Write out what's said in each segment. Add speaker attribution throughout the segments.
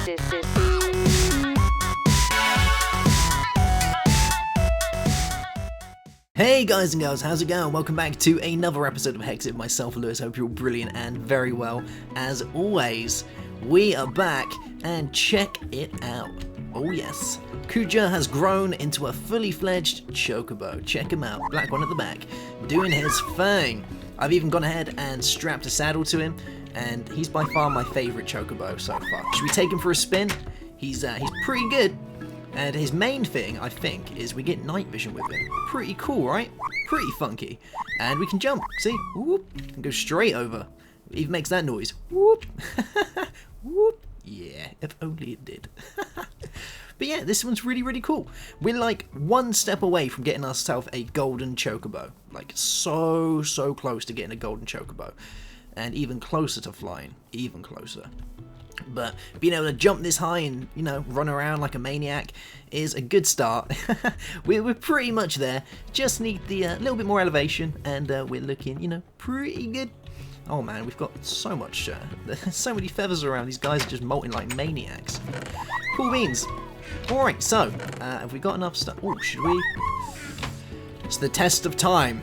Speaker 1: Hey guys and girls, how's it going? Welcome back to another episode of Hexxit with myself, Lewis. Hope you're all brilliant and very well. As always, we are back and check it out. Oh yes, Kuja has grown into a fully fledged chocobo. Check him out, black one at the back, doing his thing. I've even gone ahead and strapped a saddle to him, and he's by far my favourite chocobo so far. Should we take him for a spin? He's pretty good. And his main thing, I think, is we get night vision with him. Pretty cool, right? Pretty funky. And we can jump, see? Whoop, and go straight over. It even makes that noise. Whoop. Whoop. Yeah, if only it did. But yeah, this one's really, really cool. We're like one step away from getting ourselves a golden chocobo. Like so close to getting a golden chocobo. And even closer to flying. Even closer. But being able to jump this high and, you know, run around like a maniac is a good start. we're pretty much there. Just need the little bit more elevation, and we're looking, you know, pretty good. Oh man, we've got so much, there's so many feathers around. These guys are just molting like maniacs. Cool beans. Alright, so, have we got enough stuff? Oh, should we? It's the test of time.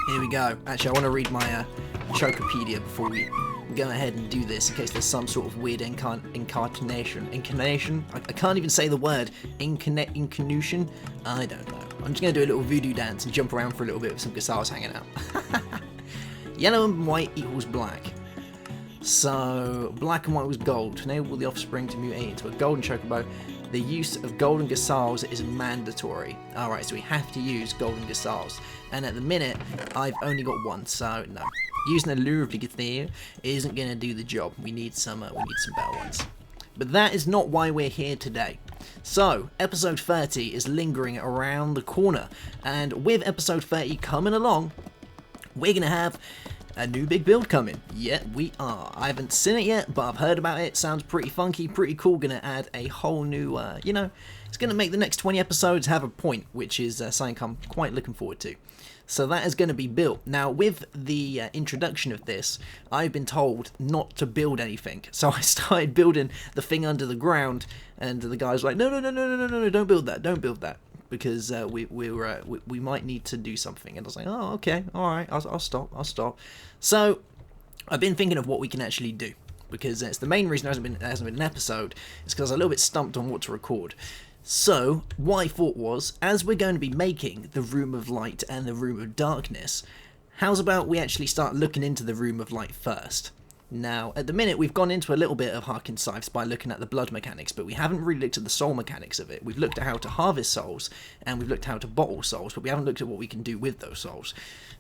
Speaker 1: Here we go. Actually, I want to read my Treecapitator before we go ahead and do this, in case there's some sort of weird incarnation. I can't even say the word. Incarnation? I don't know. I'm just going to do a little voodoo dance and jump around for a little bit with some guitars hanging out. Yellow and white equals black. So, black and white was gold. To enable the offspring to mutate into a golden chocobo, the use of golden gazelles is mandatory. Alright, so we have to use golden gazelles. And at the minute, I've only got one, so no. Using a lure of the gazelle isn't going to do the job. We need some better ones. But that is not why we're here today. So, episode 30 is lingering around the corner. And with episode 30 coming along, we're going to have a new big build coming. Yeah, we are. I haven't seen it yet, but I've heard about it. Sounds pretty funky, pretty cool. Gonna add a whole new, you know, it's gonna make the next 20 episodes have a point, which is something I'm quite looking forward to. So that is going to be built. Now, with the introduction of this, I've been told not to build anything. So I started building the thing under the ground, and the guy's like, no, don't build that, don't build that. Because we might need to do something. And I was like, oh, okay, alright, I'll stop. So, I've been thinking of what we can actually do. Because it's the main reason there hasn't been an episode, is because I was a little bit stumped on what to record. So, what I thought was, as we're going to be making the Room of Light and the Room of Darkness, how's about we actually start looking into the Room of Light first? Now, at the minute, we've gone into a little bit of Harkin Scythes by looking at the blood mechanics, but we haven't really looked at the soul mechanics of it. We've looked at how to harvest souls, and we've looked at how to bottle souls, but we haven't looked at what we can do with those souls.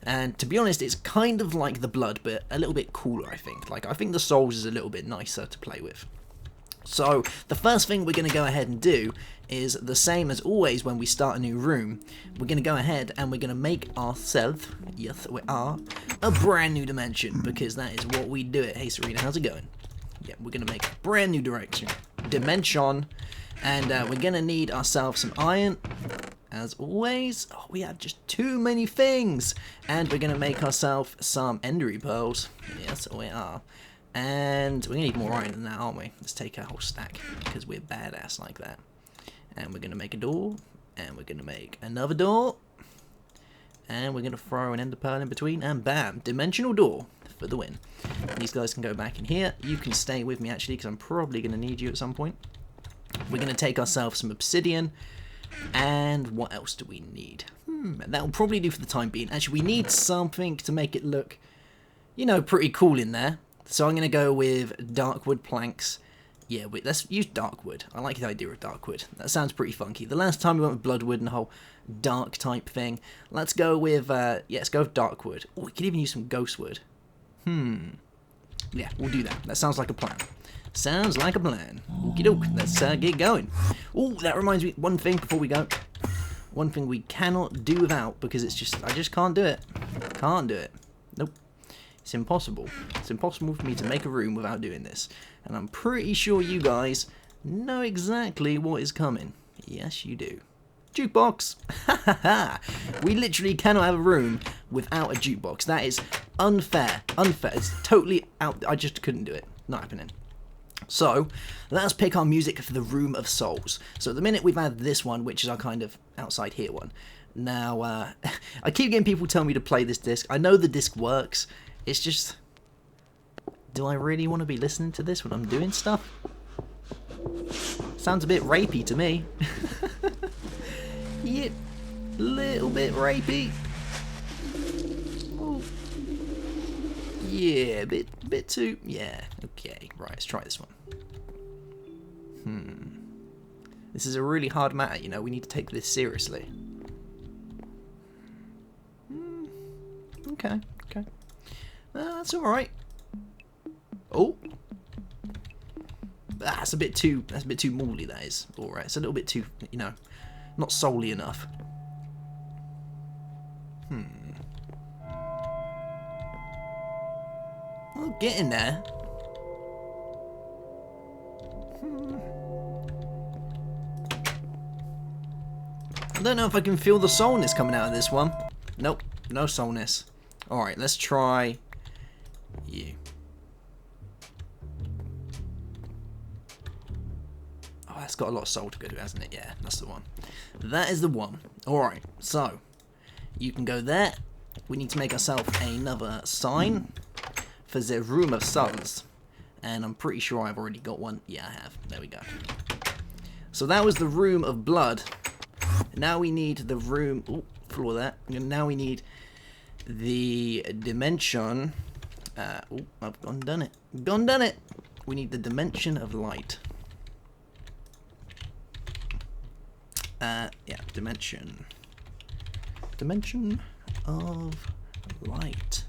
Speaker 1: And to be honest, it's kind of like the blood, but a little bit cooler, I think. Like, I think the souls is a little bit nicer to play with. So, the first thing we're going to go ahead and do is the same as always when we start a new room. We're going to go ahead and we're going to make ourselves, yes we are, a brand new dimension, because that is what we do it. Hey Serena, how's it going? Yeah, we're going to make a brand new dimension, and we're going to need ourselves some iron, as always. Oh, we have just too many things, and we're going to make ourselves some endery pearls. Yes, we are. And we're going to need more iron than that, aren't we? Let's take a whole stack, because we're badass like that. And we're going to make a door, and we're going to make another door, and we're going to throw an ender pearl in between, and bam, dimensional door for the win. These guys can go back in here. You can stay with me, actually, because I'm probably going to need you at some point. We're going to take ourselves some obsidian, and what else do we need? That will probably do for the time being. Actually, we need something to make it look, you know, pretty cool in there. So I'm going to go with dark wood planks. Yeah, let's use dark wood. I like the idea of dark wood. That sounds pretty funky. The last time we went with blood wood and the whole dark type thing. Let's go with, yeah, let's go with dark wood. Oh, we could even use some ghost wood. Yeah, we'll do that. That sounds like a plan. Sounds like a plan. Okie doke, let's get going. Oh, that reminds me, one thing before we go. One thing we cannot do without, because it's just, I just can't do it. Can't do it. Nope. It's impossible. It's impossible for me to make a room without doing this. And I'm pretty sure you guys know exactly what is coming. Yes, you do. Jukebox! We literally cannot have a room without a jukebox. That is unfair. Unfair. It's totally out. I just couldn't do it. Not happening. So, let's pick our music for the Room of Souls. So at the minute we've had this one, which is our kind of outside here one. Now, I keep getting people telling me to play this disc. I know the disc works. It's just, do I really want to be listening to this when I'm doing stuff? Sounds a bit rapey to me. Yep, little bit rapey. Oh. Yeah, bit too. Yeah, okay. Right, let's try this one. This is a really hard matter, you know. We need to take this seriously. Okay. That's all right. Oh, that's a bit too. That's a bit too mauly. That is. All right. It's a little bit too. You know, not soully enough. Well, getting there. I don't know if I can feel the soulness coming out of this one. Nope, no soulness. Alright, let's try you. Oh, that's got a lot of soul to go to, hasn't it? Yeah, that's the one. That is the one. Alright, so you can go there. We need to make ourselves another sign for the Room of Souls. And I'm pretty sure I've already got one. Yeah, I have. There we go. So that was the Room of Blood. Now we need the room. Oh, floor that. Now we need the dimension. Oh, I've gone done it. Gone done it. We need the dimension of light. Yeah, dimension. Dimension of light.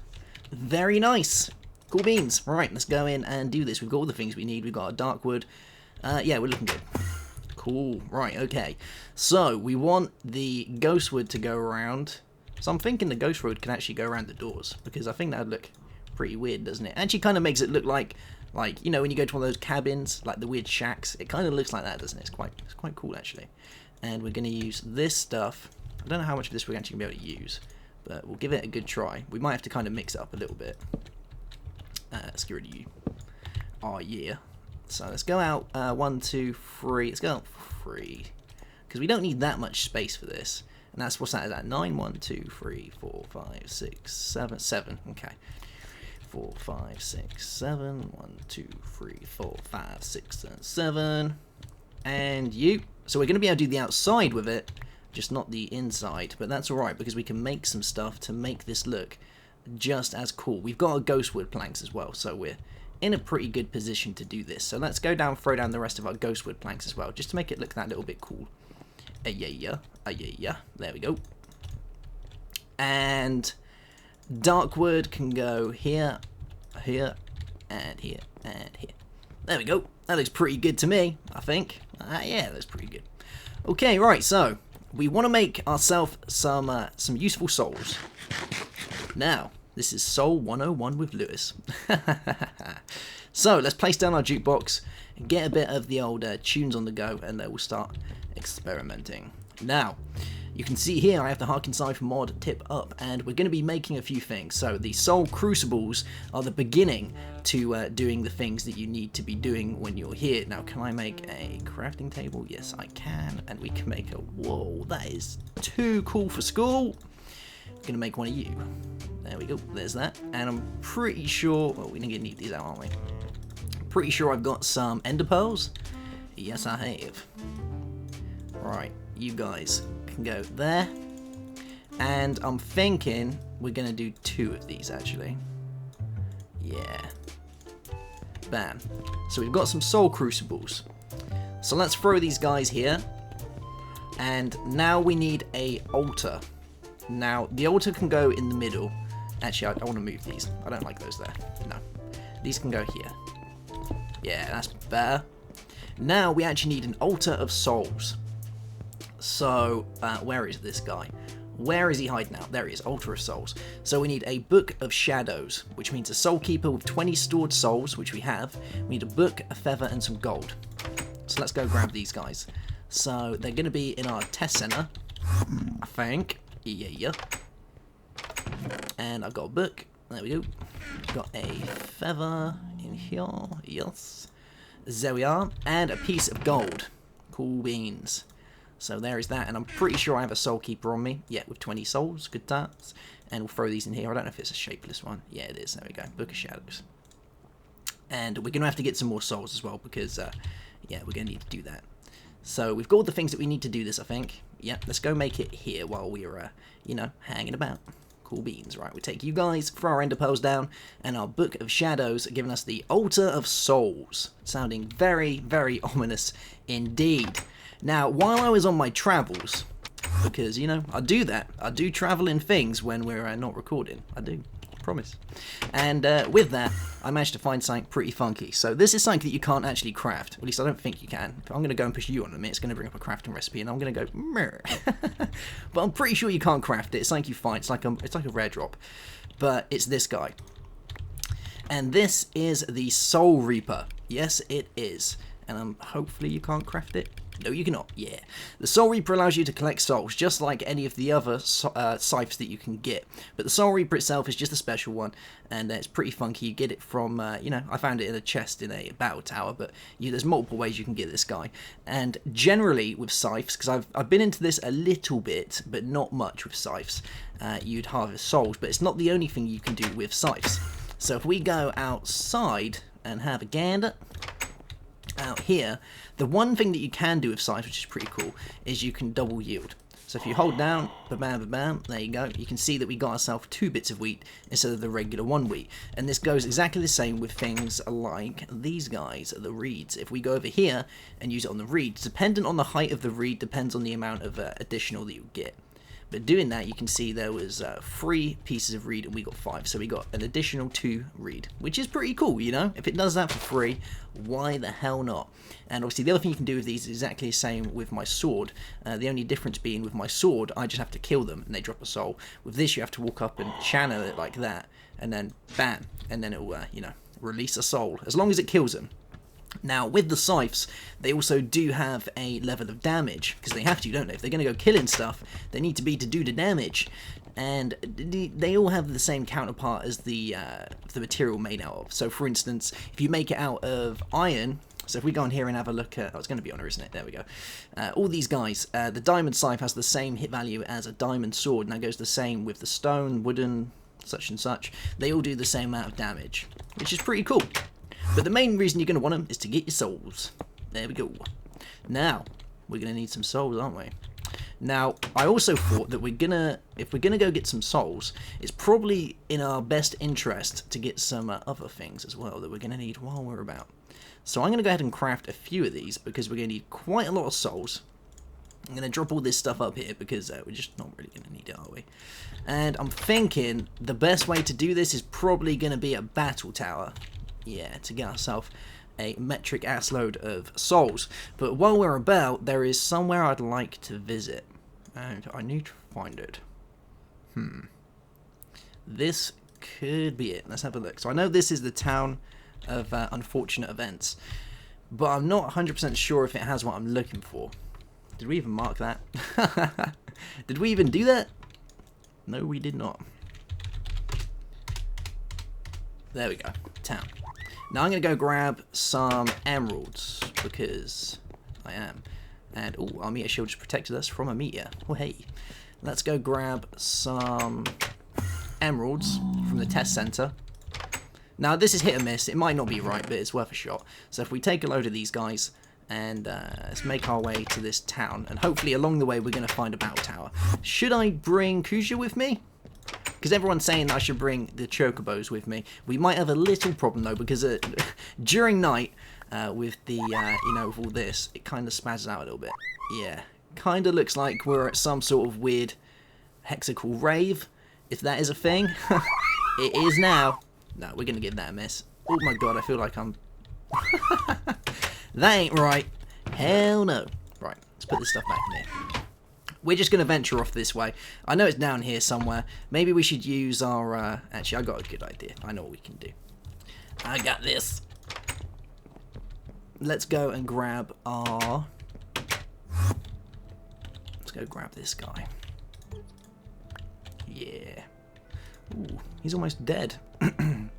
Speaker 1: Very nice. Cool beans. Right, let's go in and do this. We've got all the things we need. We've got a dark wood. Yeah, we're looking good. Cool. Right, okay. So, we want the ghost wood to go around. So I'm thinking the ghost wood can actually go around the doors, because I think that would look pretty weird, doesn't it? Actually kind of makes it look like, you know, when you go to one of those cabins, like the weird shacks, it kind of looks like that, doesn't it? It's quite cool, actually. And we're going to use this stuff. I don't know how much of this we're actually going to be able to use, but we'll give it a good try. We might have to kind of mix it up a little bit. Let's get rid of you. Oh, yeah. So let's go out 1, 2, 3. Let's go out 3, because we don't need that much space for this. And that's what's that? Is that 9? 1, 2, 3, 4, 5, 6, 7, 7. Okay. 4, 5, 6, 7. 1, 2, 3, 4, 5, 6, and 7. And you. So we're going to be able to do the outside with it, just not the inside. But that's all right, because we can make some stuff to make this look just as cool. We've got our ghostwood planks as well, so we're in a pretty good position to do this. So let's go down, throw down the rest of our ghostwood planks as well, just to make it look that little bit cool. Yeah. There we go. And darkwood can go here, here, and here, and here. There we go. That looks pretty good to me, I think. Yeah, that looks pretty good. Okay, right, so we want to make ourselves some useful souls. Now, this is Soul 101 with Lewis. So, let's place down our jukebox, get a bit of the old tunes on the go, and then we'll start experimenting. Now, you can see here I have the Harken Scythe mod tip up, and we're going to be making a few things. So, the Soul Crucibles are the beginning to doing the things that you need to be doing when you're here. Now, can I make a crafting table? Yes, I can. And we can make a... Whoa, that is too cool for school. I'm going to make one of you. There we go, there's that. And I'm pretty sure... Well, we're going to need these out, aren't we? Pretty sure I've got some ender pearls. Yes, I have. Right, you guys can go there. And I'm thinking we're going to do 2 of these, actually. Yeah. Bam. So we've got some soul crucibles. So let's throw these guys here. And now we need a altar. Now, the altar can go in the middle. Actually, I want to move these. I don't like those there. No. These can go here. Yeah, that's better. Now, we actually need an altar of souls. So, where is this guy? Where is he hiding out? There he is, altar of souls. So we need a book of shadows, which means a soul keeper with 20 stored souls, which we have. We need a book, a feather, and some gold. So let's go grab these guys. So they're going to be in our test center, I think. Yeah. And I've got a book. There we go. Got a feather in here. Yes. There we are. And a piece of gold. Cool beans. So there is that, and I'm pretty sure I have a soul keeper on me. Yeah, with 20 souls, good times. And we'll throw these in here. I don't know if it's a shapeless one. Yeah, it is. There we go. Book of Shadows. And we're going to have to get some more souls as well, because, yeah, we're going to need to do that. So we've got all the things that we need to do this, I think. Yeah, let's go make it here while we're, you know, hanging about. Cool beans. Right, we take you guys, throw our ender pearls down, and our Book of Shadows, giving us the Altar of Souls. Sounding very, very ominous indeed. Now, while I was on my travels, because, you know, I do that. I do travel in things when we're not recording. I do. Promise. And with that, I managed to find something pretty funky. So this is something that you can't actually craft. At least I don't think you can. If I'm going to go and push you on a minute, it's going to bring up a crafting recipe, and I'm going to go, Meh. But I'm pretty sure you can't craft it. It's something you find. It's like a rare drop. But it's this guy. And this is the Soul Reaper. Yes, it is. And hopefully you can't craft it. No, you cannot. Yeah. The Soul Reaper allows you to collect souls, just like any of the other scythes that you can get. But the Soul Reaper itself is just a special one, and it's pretty funky. You get it from, you know, I found it in a chest in a battle tower, but there's multiple ways you can get this guy. And generally with scythes, because I've been into this a little bit, but not much with scythes, you'd harvest souls, but it's not the only thing you can do with scythes. So if we go outside and have a gander out here, the one thing that you can do with scythes, which is pretty cool, is you can double yield. So if you hold down, ba-bam, ba-bam, there you go. You can see that we got ourselves 2 bits of wheat instead of the regular 1 wheat. And this goes exactly the same with things like these guys, the reeds. If we go over here and use it on the reeds, dependent on the height of the reed, depends on the amount of additional that you get. But doing that, you can see there was 3 pieces of reed and we got 5. So we got an additional 2 reed, which is pretty cool, you know? If it does that for free, why the hell not? And obviously the other thing you can do with these is exactly the same with my sword. The only difference being with my sword, I just have to kill them and they drop a soul. With this, you have to walk up and channel it like that, and then bam, and then it will, you know, release a soul, as long as it kills them. Now, with the scythes, they also do have a level of damage, because they have to, don't they? If they're going to go killing stuff, they need to be to do the damage. And they all have the same counterpart as the material made out of. So, for instance, if you make it out of iron, so if we go on here and have a look at, oh, it's going to be honor, isn't it? There we go. All these guys, the diamond scythe has the same hit value as a diamond sword, and that goes the same with the stone, wooden, such and such. They all do the same amount of damage, which is pretty cool. But the main reason you're going to want them is to get your souls. There we go. Now, we're going to need some souls, aren't we? Now, I also thought that if we're going to go get some souls, it's probably in our best interest to get some other things as well that we're going to need while we're about. So I'm going to go ahead and craft a few of these, because we're going to need quite a lot of souls. I'm going to drop all this stuff up here, because we're just not really going to need it, are we? And I'm thinking the best way to do this is probably going to be a battle tower. Yeah, to get ourselves a metric ass load of souls. But while we're about, there is somewhere I'd like to visit, and I need to find it. This could be it. Let's have a look. So I know this is the town of unfortunate events, but I'm not 100% sure if it has what I'm looking for. Did we even mark that? Did we even do that? No, we did not. There we go. Town. Now I'm going to go grab some emeralds, because I am. And, oh, our meteor shield just protected us from a meteor. Oh, hey. Let's go grab some emeralds from the test center. Now, this is hit or miss. It might not be right, but it's worth a shot. So if we take a load of these guys, and let's make our way to this town, and hopefully along the way we're going to find a battle tower. Should I bring Kuja with me? Because everyone's saying I should bring the chocobos with me. We might have a little problem though, because during night, with the, you know, with all this, it kind of spazzes out a little bit. Yeah, kind of looks like we're at some sort of weird hexical rave, if that is a thing. It is now. No, we're going to give that a miss. Oh my god, I feel like I'm... That ain't right. Hell no. Right, let's put this stuff back in here. We're just going to venture off this way. I know it's down here somewhere. Maybe we should use our... Actually, I got a good idea. I know what we can do. I got this. Let's go and grab our... Let's go grab this guy. Yeah. Ooh, he's almost dead.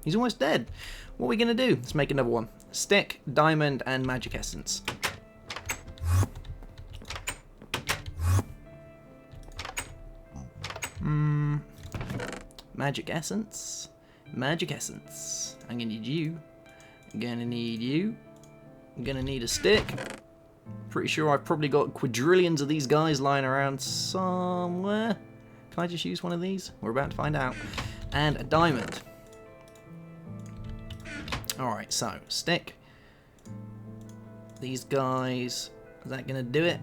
Speaker 1: He's almost dead. What are we going to do? Let's make another one. stick, diamond, and magic essence. Magic essence. Magic essence. I'm gonna need you. I'm gonna need you. I'm gonna need a stick. Pretty sure I've probably got quadrillions of these guys lying around somewhere. Can I just use one of these? We're about to find out. And a diamond. Alright, so, stick. These guys. Is that gonna do it?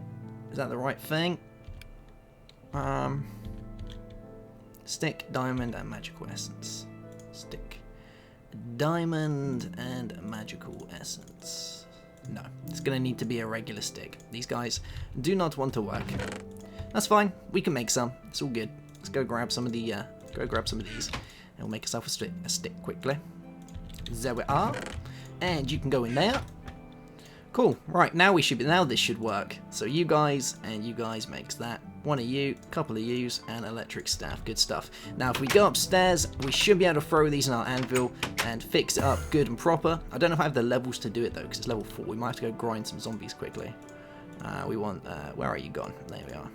Speaker 1: Is that the right thing? Stick, diamond, and magical essence. Stick, diamond, and magical essence. No, it's going to need to be a regular stick. These guys do not want to work. That's fine. We can make some. It's all good. Let's go grab some of the. Go grab some of these, and we'll make ourselves a stick quickly. There we are, and you can go in there. Cool. Right, now this should work. So you guys and you guys makes that. One of you, a couple of yous, and electric staff. Good stuff. Now, if we go upstairs, we should be able to throw these in our anvil and fix it up good and proper. I don't know if I have the levels to do it, though, because it's level 4. We might have to go grind some zombies quickly. We want... where are you gone? There we are.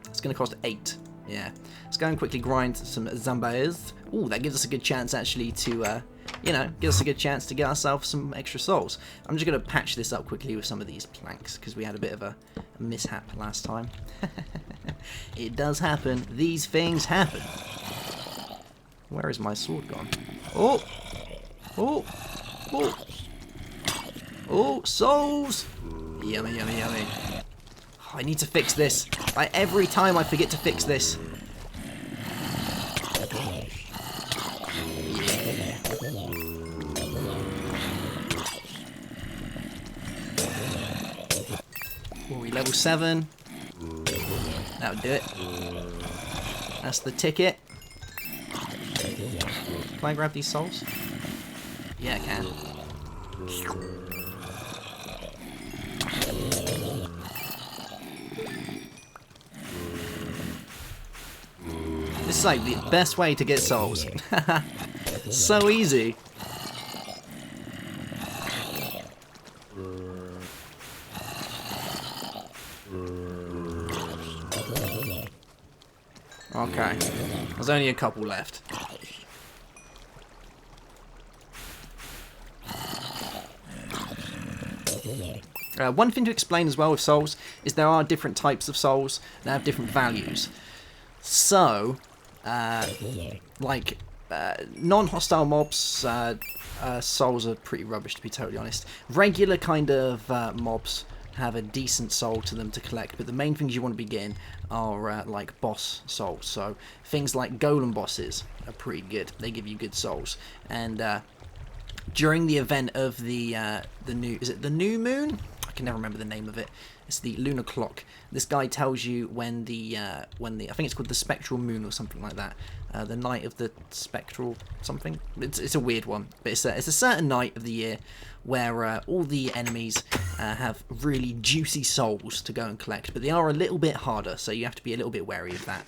Speaker 1: It's going to cost 8. Yeah. Let's go and quickly grind some zombies. Ooh, that gives us a good chance, actually, to... you know, gives us a good chance to get ourselves some extra souls. I'm just going to patch this up quickly with some of these planks, because we had a bit of a mishap last time. It does happen. These things happen. Where is my sword gone? Oh! Oh! Oh! Oh! Souls! Yummy, yummy, yummy. Oh, I need to fix this. Every time I forget to fix this. Level 7. That would do it. That's the ticket. Can I grab these souls? Yeah, I can. This is like the best way to get souls. So easy. Okay, there's only a couple left. One thing to explain as well with souls is there are different types of souls that have different values. So, like non-hostile mobs, souls are pretty rubbish, to be totally honest. Regular kind of mobs have a decent soul to them to collect, but the main things you want to be getting are like boss souls. So things like golem bosses are pretty good. They give you good souls. And during the event of the new, is it the new moon? I can never remember the name of it. It's the lunar clock. This guy tells you when the I think it's called the spectral moon or something like that. The night of the spectral something. It's a weird one, but it's a certain night of the year where all the enemies have really juicy souls to go and collect, but they are a little bit harder, so you have to be a little bit wary of that.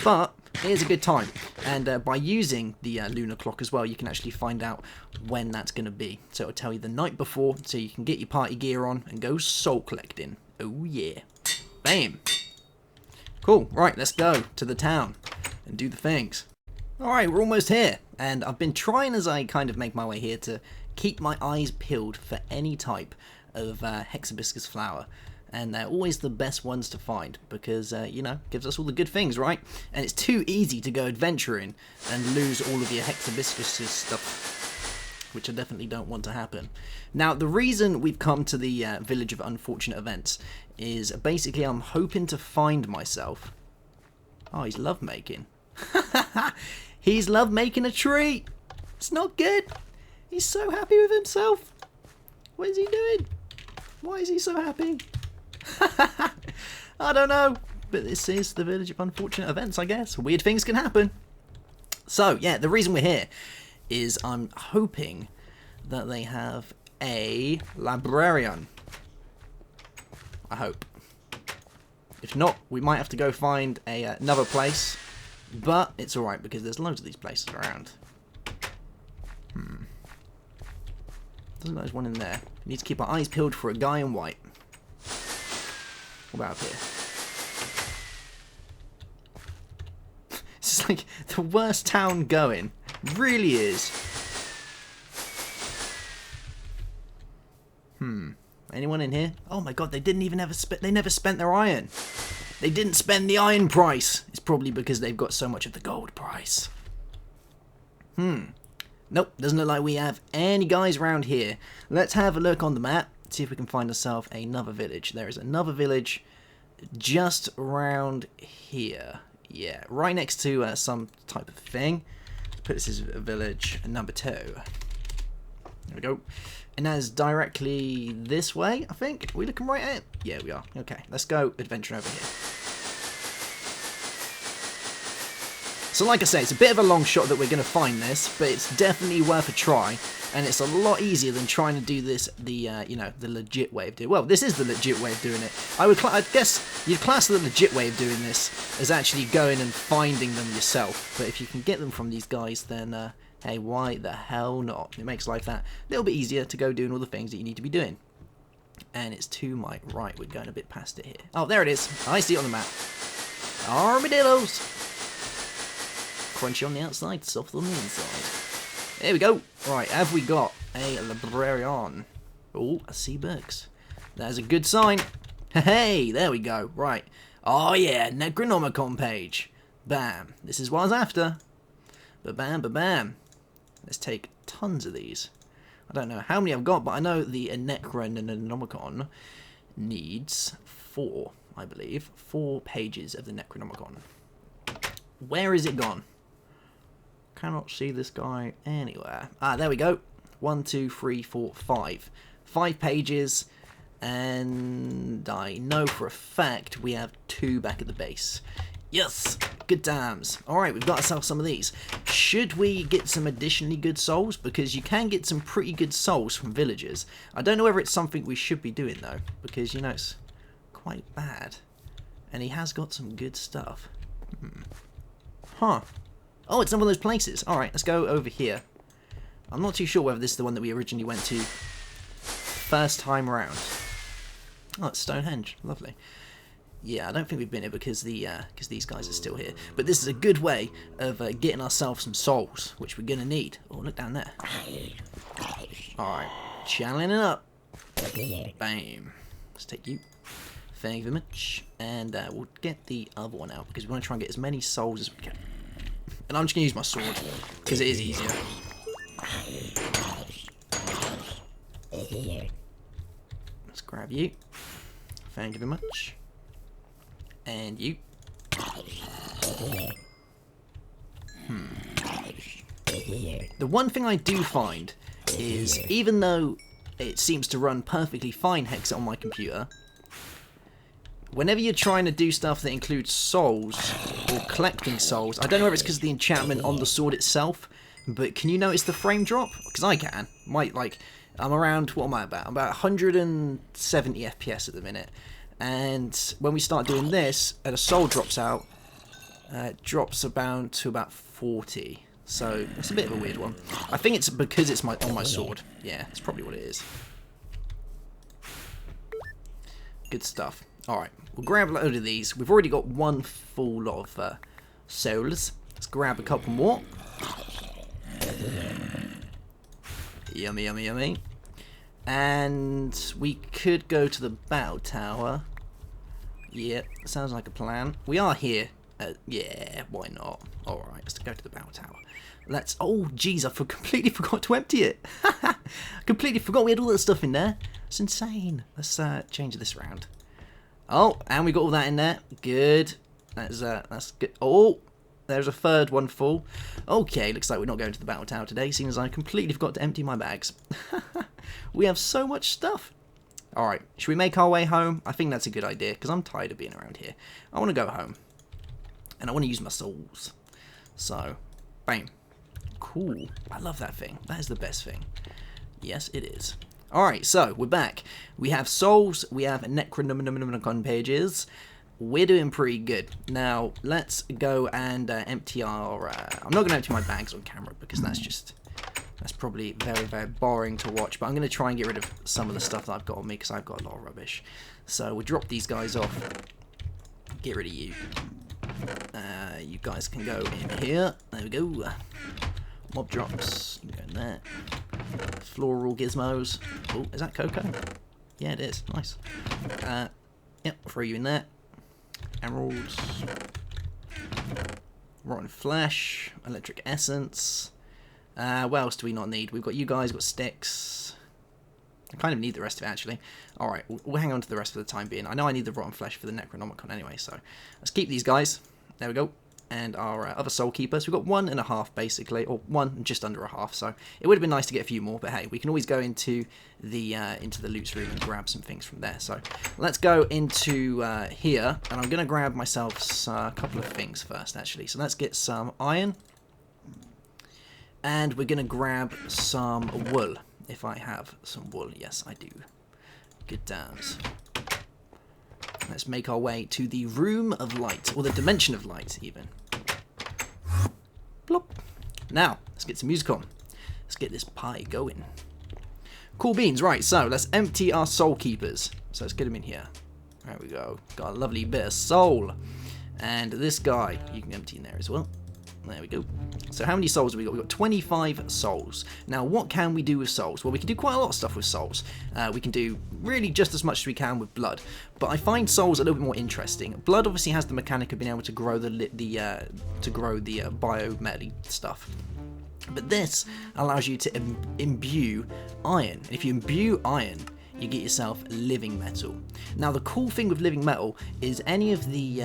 Speaker 1: But it is a good time, and by using the lunar clock as well, you can actually find out when that's going to be. So it'll tell you the night before, so you can get your party gear on and go soul collecting. Oh yeah. Bam. Cool. Right, let's go to the town and do the things. Alright, we're almost here, and I've been trying as I kind of make my way here to keep my eyes peeled for any type of hexabiscus flower. And they're always the best ones to find because, you know, gives us all the good things, right? And it's too easy to go adventuring and lose all of your hexabiscus stuff, which I definitely don't want to happen. Now, the reason we've come to the Village of Unfortunate Events is basically I'm hoping to find myself... Oh, he's lovemaking. He's lovemaking a tree. It's not good. He's so happy with himself. What is he doing? Why is he so happy? I don't know, but this is the Village of Unfortunate Events, I guess. Weird things can happen. So, yeah, the reason we're here is I'm hoping that they have a librarian. I hope. If not, we might have to go find another place, but it's alright because there's loads of these places around. Doesn't look like there's one in there. We need to keep our eyes peeled for a guy in white. What about up here? This is like the worst town going. Really is. Anyone in here? Oh my god, they didn't even they never spent their iron. They didn't spend the iron price. It's probably because they've got so much of the gold price. Nope, doesn't look like we have any guys around here. Let's have a look on the map, see if we can find ourselves another village. There is another village just around here. Yeah, right next to some type of thing. Let's put this as village number 2. There we go. And that is directly this way, I think. Are we looking right at it? Yeah, we are. Okay, let's go adventure over here. So like I say, it's a bit of a long shot that we're going to find this, but it's definitely worth a try. And it's a lot easier than trying to do this you know, the legit way of doing it. Well, this is the legit way of doing it. I guess you'd class the legit way of doing this as actually going and finding them yourself. But if you can get them from these guys, then hey, why the hell not? It makes life that little bit easier to go doing all the things that you need to be doing. And it's to my right. We're going a bit past it here. Oh, there it is. I see it on the map. Armadillos. Crunchy on the outside, soft on the inside. There we go. Right, have we got a librarian? Oh, I see books. That's a good sign. Hey, there we go. Right. Oh yeah, Necronomicon page. Bam. This is what I was after. Ba-bam, ba-bam. Let's take tons of these. I don't know how many I've got, but I know the Necronomicon needs 4, I believe. 4 pages of the Necronomicon. Where is it gone? Cannot see this guy anywhere. Ah, there we go. 1, 2, 3, 4, 5. 5 pages, and I know for a fact we have 2 back at the base. Yes, good damns. Alright, we've got ourselves some of these. Should we get some additionally good souls? Because you can get some pretty good souls from villagers. I don't know whether it's something we should be doing though, because you know it's quite bad. And he has got some good stuff. Huh. Oh, it's one of those places. Alright, let's go over here. I'm not too sure whether this is the one that we originally went to first time around. Oh, it's Stonehenge. Lovely. Yeah, I don't think we've been here because these guys are still here. But this is a good way of getting ourselves some souls, which we're going to need. Oh, look down there. Alright, channeling it up. Bam. Let's take you. Thank you very much. And we'll get the other one out because we want to try and get as many souls as we can. And I'm just going to use my sword because it is easier. Let's grab you. Thank you very much. And you. The one thing I do find is, even though it seems to run perfectly fine Hexxit on my computer, whenever you're trying to do stuff that includes souls, or collecting souls, I don't know if it's because of the enchantment on the sword itself, but can you notice the frame drop? Because I can. I'm around, what am I about? I'm about 170 FPS at the minute. And when we start doing this, and a soul drops out, it drops about to about 40. So it's a bit of a weird one. I think it's because it's on my sword. Yeah, that's probably what it is. Good stuff. Alright, we'll grab a load of these. We've already got one full lot of souls. Let's grab a couple more. Yummy, yummy, yummy. And we could go to the battle tower. Yep, sounds like a plan. We are here. Yeah, why not? Alright, let's go to the battle tower. Let's... Oh, jeez, I completely forgot to empty it. Completely forgot we had all that stuff in there. It's insane. Let's change this around. Oh, and we got all that in there. Good. That's good. Oh, there's a third one full. Okay, looks like we're not going to the battle tower today, seeing as I completely forgot to empty my bags. We have so much stuff. Alright, should we make our way home? I think that's a good idea, because I'm tired of being around here. I want to go home. And I want to use my souls. So, bam. Cool. I love that thing. That is the best thing. Yes, it is. Alright, so, we're back. We have souls, we have Necronomicon pages. We're doing pretty good. Now, let's go and empty our... I'm not going to empty my bags on camera, because that's just That's probably very, very boring to watch, but I'm going to try and get rid of some of the stuff that I've got on me because I've got a lot of rubbish. So we'll drop these guys off. Get rid of you. You guys can go in here. There we go. Mob drops. You can go in there. Floral gizmos. Oh, is that cocoa? Yeah, it is. Nice. Yep, throw you in there. Emeralds. Rotten flesh. Electric essence. What else do we not need? We've got you guys, got sticks. I kind of need the rest of it, actually. Alright, we'll hang on to the rest for the time being. I know I need the rotten flesh for the Necronomicon anyway, so let's keep these guys. There we go. And our other soul keepers. We've got 1.5, basically, or 1 and just under a half, so it would have been nice to get a few more, but hey, we can always go into the loot room and grab some things from there. So let's go into here, and I'm going to grab myself a couple of things first, actually. So let's get some iron. And we're going to grab some wool, if I have some wool. Yes, I do. Good dams. Let's make our way to the Room of Light, or the Dimension of Light, even. Plop. Now, let's get some music on. Let's get this pie going. Cool beans. Right, so let's empty our soul keepers. So let's get them in here. There we go. Got a lovely bit of soul. And this guy, you can empty in there as well. There we go. So how many souls have we got? We've got 25 souls. Now, what can we do with souls? Well, we can do quite a lot of stuff with souls. We can do really just as much as we can with blood. But I find souls a little bit more interesting. Blood obviously has the mechanic of being able to grow the biometal stuff. But this allows you to imbue iron. And if you imbue iron, you get yourself living metal. Now the cool thing with living metal is any of the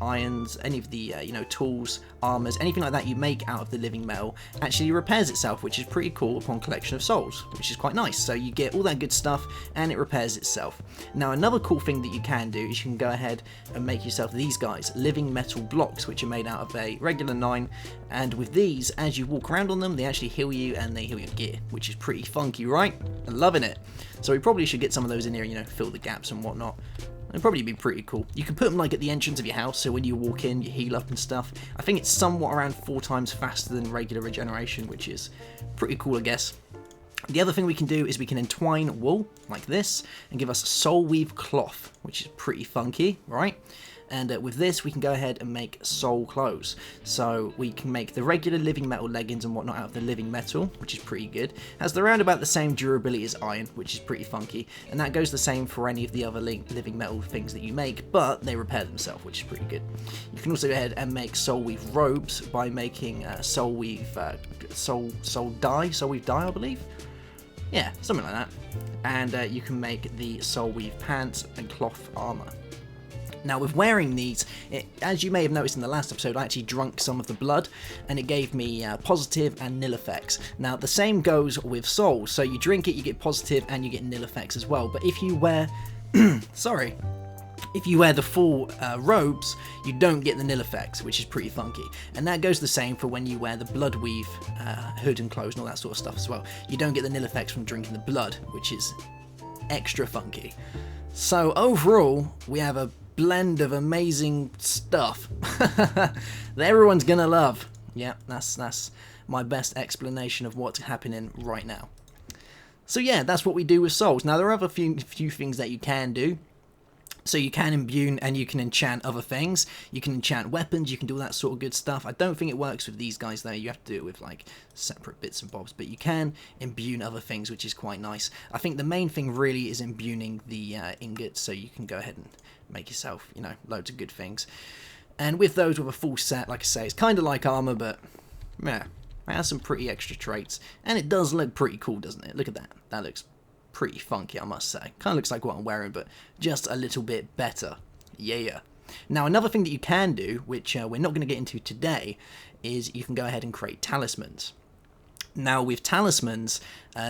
Speaker 1: irons, any of the tools, armors, anything like that you make out of the living metal actually repairs itself, which is pretty cool upon collection of souls, which is quite nice. So you get all that good stuff and it repairs itself. Now another cool thing that you can do is you can go ahead and make yourself these guys, living metal blocks, which are made out of a regular 9, and with these, as you walk around on them, they actually heal you and they heal your gear, which is pretty funky, right? I'm loving it. So we probably should get some of those in here, fill the gaps and whatnot. It'd probably be pretty cool. You can put them like at the entrance of your house, so when you walk in, you heal up and stuff. I think it's somewhat around 4 times faster than regular regeneration, which is pretty cool, I guess. The other thing we can do is we can entwine wool like this and give us soul weave cloth, which is pretty funky, right? And with this, we can go ahead and make soul clothes. So we can make the regular living metal leggings and whatnot out of the living metal, which is pretty good. Has the round about the same durability as iron, which is pretty funky. And that goes the same for any of the other living metal things that you make, but they repair themselves, which is pretty good. You can also go ahead and make soul weave robes by making soul weave dye, I believe. Yeah, something like that. And you can make the soul weave pants and cloth armor. Now with wearing these, as you may have noticed in the last episode, I actually drank some of the blood and it gave me positive and nil effects. Now the same goes with souls, so you drink it, you get positive and you get nil effects as well. But if you wear, if you wear the full robes, you don't get the nil effects, which is pretty funky. And that goes the same for when you wear the blood weave hood and clothes and all that sort of stuff as well. You don't get the nil effects from drinking the blood, which is extra funky. So overall, we have a blend of amazing stuff that everyone's gonna love. Yeah, that's my best explanation of what's happening right now. So yeah, that's what we do with souls. Now there are other few things that you can do. So you can imbue and you can enchant other things. You can enchant weapons, you can do all that sort of good stuff. I don't think it works with these guys though. You have to do it with like separate bits and bobs. But you can imbue other things, which is quite nice. I think the main thing really is imbuing the ingots, so you can go ahead and make yourself, loads of good things. And with those, with a full set, like I say, it's kind of like armor, but yeah, it has some pretty extra traits. And it does look pretty cool, doesn't it? Look at that. That looks pretty funky, I must say. Kind of looks like what I'm wearing, but just a little bit better. Yeah. Now, another thing that you can do, which we're not going to get into today, is you can go ahead and create talismans. Now, with talismans,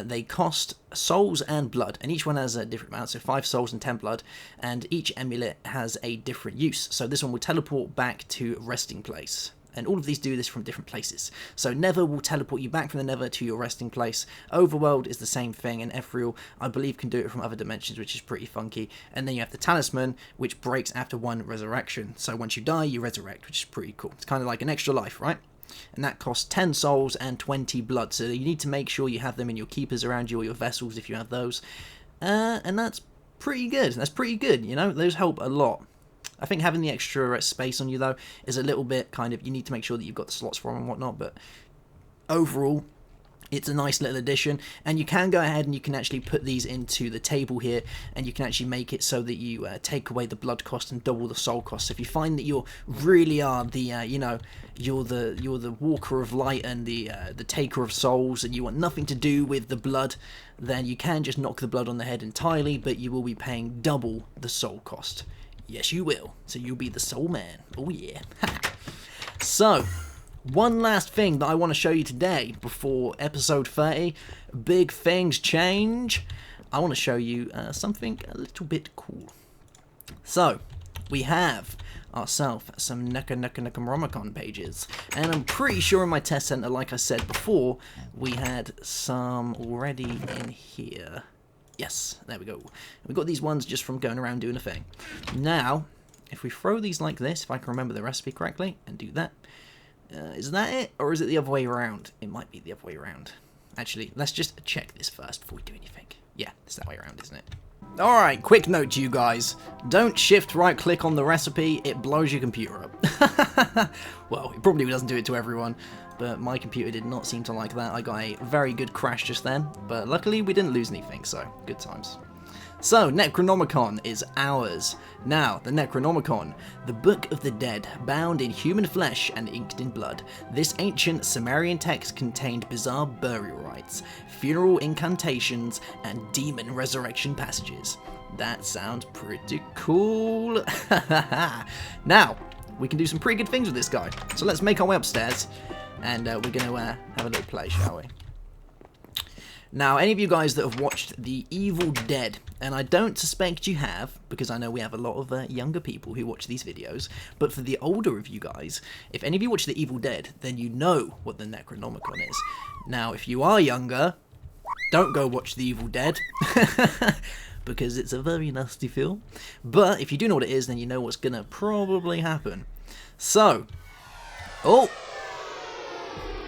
Speaker 1: they cost souls and blood, and each one has a different amount, so 5 souls and 10 blood, and each amulet has a different use. So this one will teleport back to resting place. And all of these do this from different places. So Nether will teleport you back from the Nether to your resting place. Overworld is the same thing, and Ethereal, I believe, can do it from other dimensions, which is pretty funky. And then you have the Talisman, which breaks after 1 resurrection. So once you die, you resurrect, which is pretty cool. It's kind of like an extra life, right? and that costs 10 souls and 20 blood. So you need to make sure you have them in your keepers around you, or your vessels if you have those. And that's pretty good. That's pretty good, you know? Those help a lot. I think having the extra space on you, though, is a little bit kind of... You need to make sure that you've got the slots for them and whatnot, but overall, it's a nice little addition, and you can go ahead and you can actually put these into the table here, and you can actually make it so that you take away the blood cost and double the soul cost. So if you find that you really are the you know, you're the walker of light and the taker of souls, and you want nothing to do with the blood, then you can just knock the blood on the head entirely, but you will be paying double the soul cost. Yes, you will. So you'll be the soul man. Oh yeah. So one last thing that I want to show you today before episode 30, big things change. I want to show you something a little bit cool. So, we have ourselves some Necronomicon pages, and I'm pretty sure in my test center, like I said before, we had some already in here. Yes, there we go. We've got these ones just from going around doing a thing. Now, if we throw these like this, if I can remember the recipe correctly, and do that, is that it, or is it the other way around? It might be the other way around. Actually, let's just check this first before we do anything. Yeah, it's that way around, isn't it? Alright, quick note to you guys. Don't shift right click on the recipe, it blows your computer up. Well, it probably doesn't do it to everyone, but my computer did not seem to like that. I got a very good crash just then, but luckily we didn't lose anything, so good times. So, Necronomicon is ours. Now, the Necronomicon, the Book of the Dead, bound in human flesh and inked in blood. This ancient Sumerian text contained bizarre burial rites, funeral incantations, and demon resurrection passages. That sounds pretty cool. Now, we can do some pretty good things with this guy. So let's make our way upstairs, and we're going to have a little play, shall we? Now, any of you guys that have watched The Evil Dead, and I don't suspect you have, because I know we have a lot of younger people who watch these videos, but for the older of you guys, if any of you watch The Evil Dead, then you know what the Necronomicon is. Now, if you are younger, don't go watch The Evil Dead, because it's a very nasty film. But if you do know what it is, then you know what's going to probably happen. So, oh,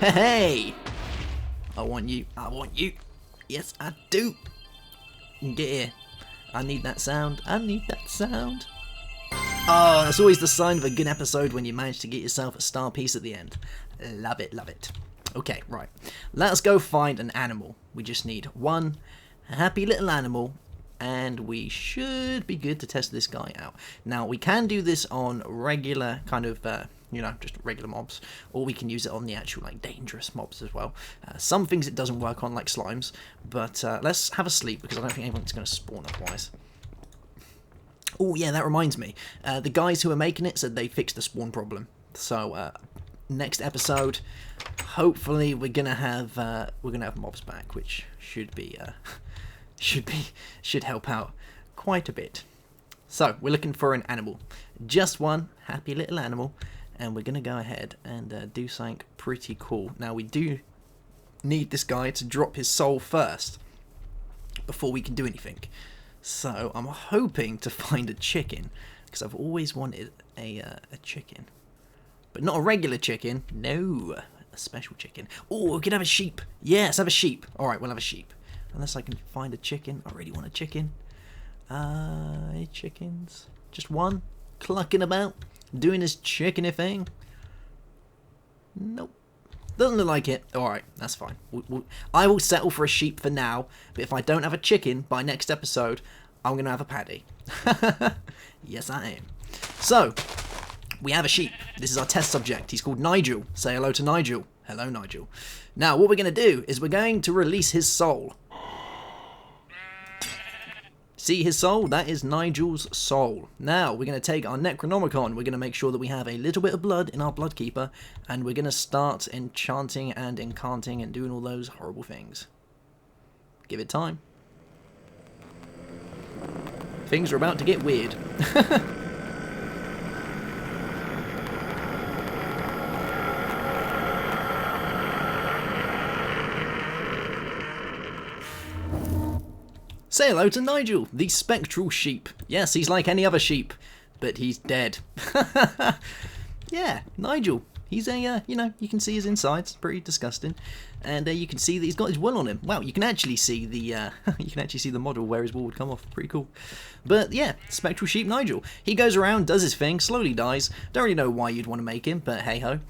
Speaker 1: hey, I want you, I want you. Yes, I do. Get here. I need that sound. I need that sound. Oh, that's always the sign of a good episode when you manage to get yourself a star piece at the end. Love it, love it. Okay, right. Let's go find an animal. We just need one happy little animal, and we should be good to test this guy out. Now, we can do this on regular kind of... you know, just regular mobs, or we can use it on the actual, like, dangerous mobs as well. Some things it doesn't work on, like slimes, but let's have a sleep, because I don't think anyone's going to spawn otherwise. Oh, yeah, that reminds me. The guys who are making it said they fixed the spawn problem. So, next episode, hopefully we're gonna have mobs back, which should be should help out quite a bit. So, we're looking for an animal. Just one happy little animal. And we're going to go ahead and do something pretty cool. Now, we do need this guy to drop his soul first before we can do anything. So, I'm hoping to find a chicken, because I've always wanted a chicken. But not a regular chicken. No, a special chicken. Oh, we could have a sheep. Yes, have a sheep. Alright, we'll have a sheep. Unless I can find a chicken. I really want a chicken. Any chickens? Just one? Clucking about? Doing his chickeny thing? Nope. Doesn't look like it. Alright, that's fine. I will settle for a sheep for now, but if I don't have a chicken by next episode, I'm going to have a paddy. Yes, I am. So, we have a sheep. This is our test subject. He's called Nigel. Say hello to Nigel. Hello, Nigel. Now, what we're going to do is we're going to release his soul. See his soul? That is Nigel's soul. Now, we're going to take our Necronomicon. We're going to make sure that we have a little bit of blood in our blood keeper. And we're going to start enchanting and incanting and doing all those horrible things. Give it time. Things are about to get weird. Say hello to Nigel, the spectral sheep. Yes, he's like any other sheep, but he's dead. Yeah, Nigel. He's a, you know, you can see his insides, pretty disgusting, and you can see that he's got his wool on him. Wow, you can actually see the, you can actually see the model where his wool would come off. Pretty cool. But yeah, Spectral Sheep Nigel. He goes around, does his thing, slowly dies. Don't really know why you'd want to make him, but hey ho.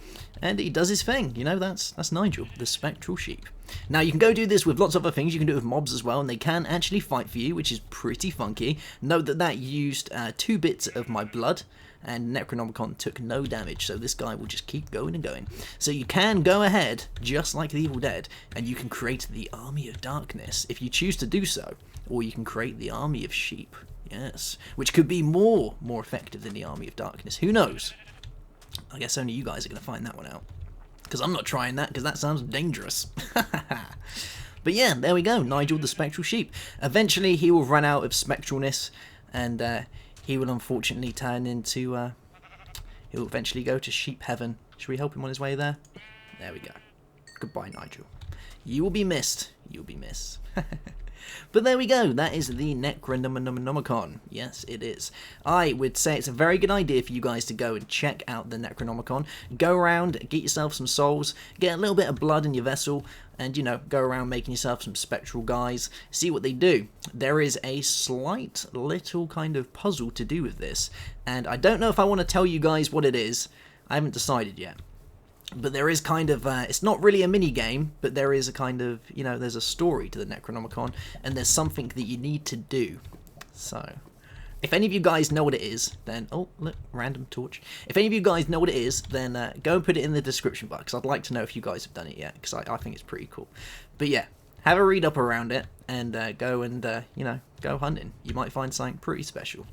Speaker 1: And he does his thing. You know, that's Nigel, the Spectral Sheep. Now you can go do this with lots of other things. You can do it with mobs as well, and they can actually fight for you, which is pretty funky. Note that that used 2 bits of my blood, and Necronomicon took no damage, so this guy will just keep going and going. So you can go ahead, just like the Evil Dead, and you can create the Army of Darkness if you choose to do so, or you can create the Army of Sheep, yes, which could be more effective than the Army of Darkness. Who knows? I guess only you guys are going to find that one out, because I'm not trying that, because that sounds dangerous. But yeah, there we go, Nigel the Spectral Sheep. Eventually he will run out of spectralness, and he will unfortunately turn into, he'll eventually go to sheep heaven. Should we help him on his way there? There we go. Goodbye, Nigel. You will be missed. You'll be missed. But there we go. That is the Necronomicon. Yes, it is. I would say it's a very good idea for you guys to go and check out the Necronomicon. Go around, get yourself some souls, get a little bit of blood in your vessel, and, you know, go around making yourself some spectral guys, see what they do. There is a slight little kind of puzzle to do with this, and I don't know if I want to tell you guys what it is. I haven't decided yet. But there is kind of, it's not really a mini game, but there is a kind of, you know, there's a story to the Necronomicon, and there's something that you need to do. So, if any of you guys know what it is, then, oh, look, random torch. If any of you guys know what it is, then go and put it in the description box. I'd like to know if you guys have done it yet, because I think it's pretty cool. But yeah, have a read up around it, and go and, you know, go hunting. You might find something pretty special.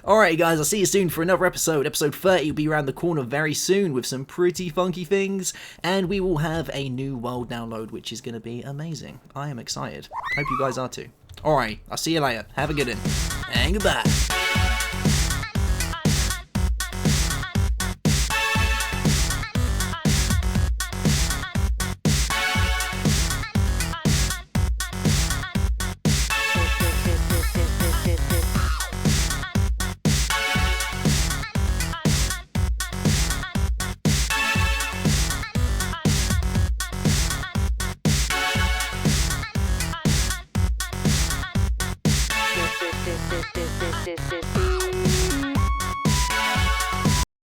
Speaker 1: Alright guys, I'll see you soon for another episode. Episode 30 will be around the corner very soon with some pretty funky things, and we will have a new world download, which is going to be amazing. I am excited. Hope you guys are too. Alright, I'll see you later. Have a good one. And goodbye.